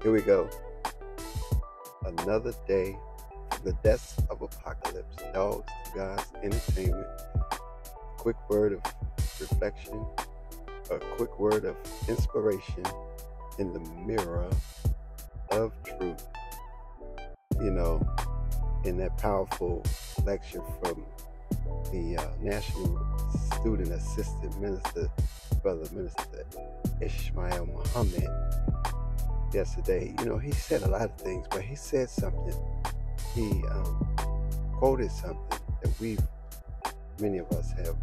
Here we go. Another day for the desk of Apacolips. Dogs to God's entertainment. Quick word of reflection. A quick word of inspiration in the mirror of truth. You know, in that powerful lecture from the National Student Assistant Minister, Brother Minister Ishmael Muhammad, yesterday, he said a lot of things, but he said something. He quoted something that many of us have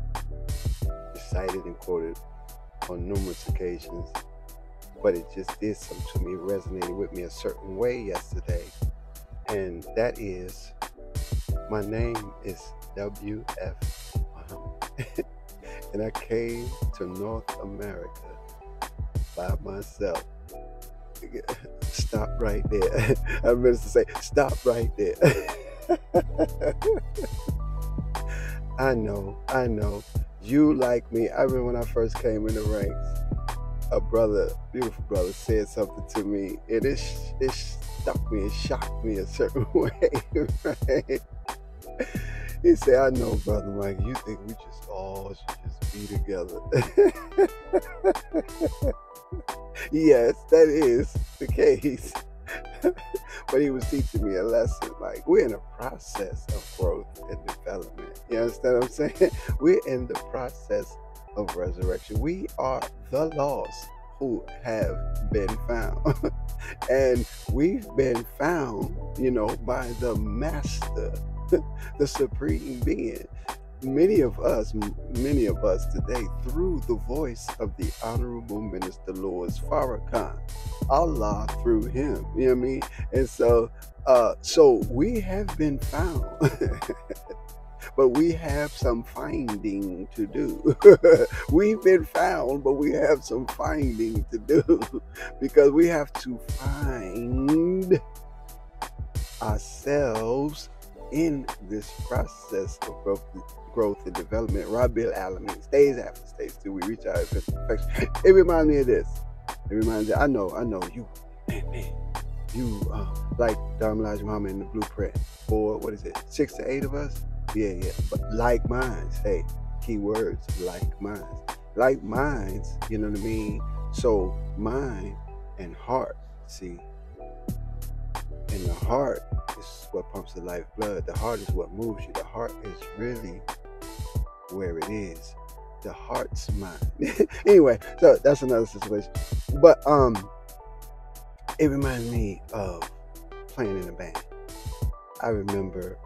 recited and quoted on numerous occasions, but it just did something to me. It resonated with me a certain way yesterday, and that is, my name is W.F. Muhammad, and I came to North America by myself. Stop right there. I meant to say, stop right there. I know. You like me. I remember when I first came in the ranks, a brother, beautiful brother, said something to me, and it stuck me, it shocked me a certain way, right? He said, I know, Brother Mike, you think we just all should just be together. Yes, that is the case. But he was teaching me a lesson. Like, we're in a process of growth and development. You understand what I'm saying? We're in the process of resurrection. We are the lost who have been found. And we've been found, by the Master, the Supreme Being. Many of us today, through the voice of the Honorable Minister Louis Farrakhan, Allah through him, you know what I mean? And so we have been found, but we have some finding to do. We've been found, but we have some finding to do, because we have to find ourselves in this process of growth and development. Rabbil Alameen, stage after stage till we reach our perfection. It reminds me of this. It reminds me, I know you, man, you like Dharma Elijah Muhammad in the blueprint for, 6 to 8 of us? Yeah. But like minds, hey, key words, like minds. Like minds, you know what I mean? So mind and heart, see. And the heart is what pumps the lifeblood. The heart is what moves you. The heart is really where it is. The heart's mind. Anyway, so that's another situation. But it reminds me of playing in a band. I remember,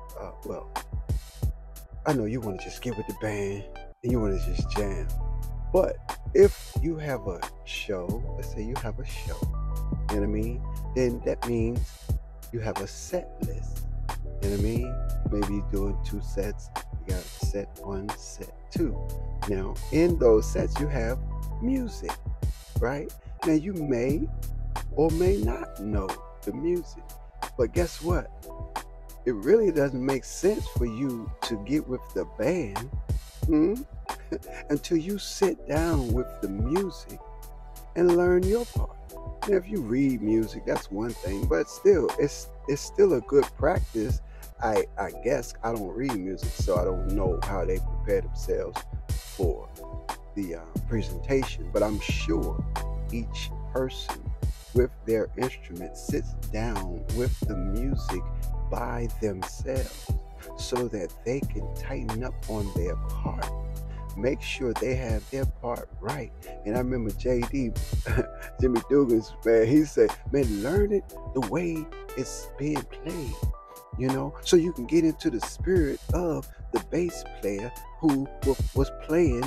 I know you want to just get with the band and you want to just jam. But if you have a show, let's say you have a show, you know what I mean? Then that means you have a set list. You know what I mean? Maybe you're doing 2 sets. You got set 1, set 2. Now, in those sets, you have music, right? Now, you may or may not know the music. But guess what? It really doesn't make sense for you to get with the band until you sit down with the music and learn your part. Now, if you read music, that's one thing, but still, it's still a good practice. I guess I don't read music, so I don't know how they prepare themselves for the presentation, but I'm sure each person with their instrument sits down with the music by themselves so that they can tighten up on their part. Make sure they have their part right. And I remember JD, Jimmy Dugan's, man, he said, man, learn it the way it's being played, so you can get into the spirit of the bass player who was playing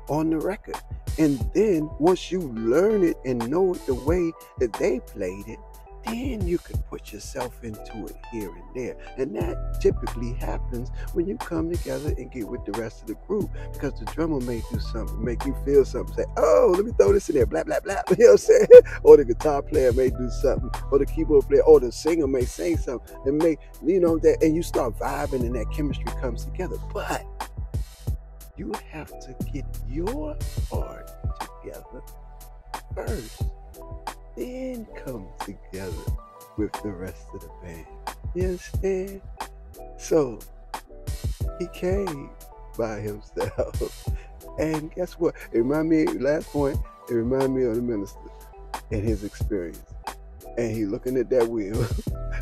on the record. And then once you learn it and know it the way that they played it, then you can put yourself into it here and there. And that typically happens when you come together and get with the rest of the group, because the drummer may do something, make you feel something, say, oh, let me throw this in there, blah, blah, blah, you know what I'm saying? Or the guitar player may do something, or the keyboard player, or the singer may sing something, and that, and you start vibing and that chemistry comes together. But you have to get your part together first. then comes together with the rest of the band. You understand? So he came by himself. And guess what? It reminded me, last point, it reminded me of the minister and his experience. And he looking at that wheel.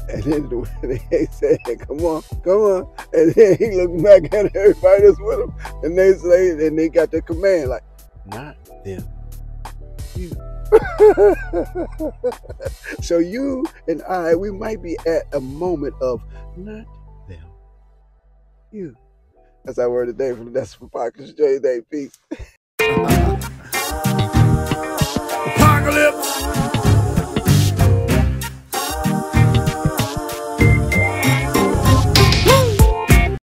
And then they said, come on, come on. And then he looked back at everybody that's with him. And they say, and they got the command, like, not them, you. So you and I, we might be at a moment of not them, you. That's our word today. That's for Podcast J Day. Peace.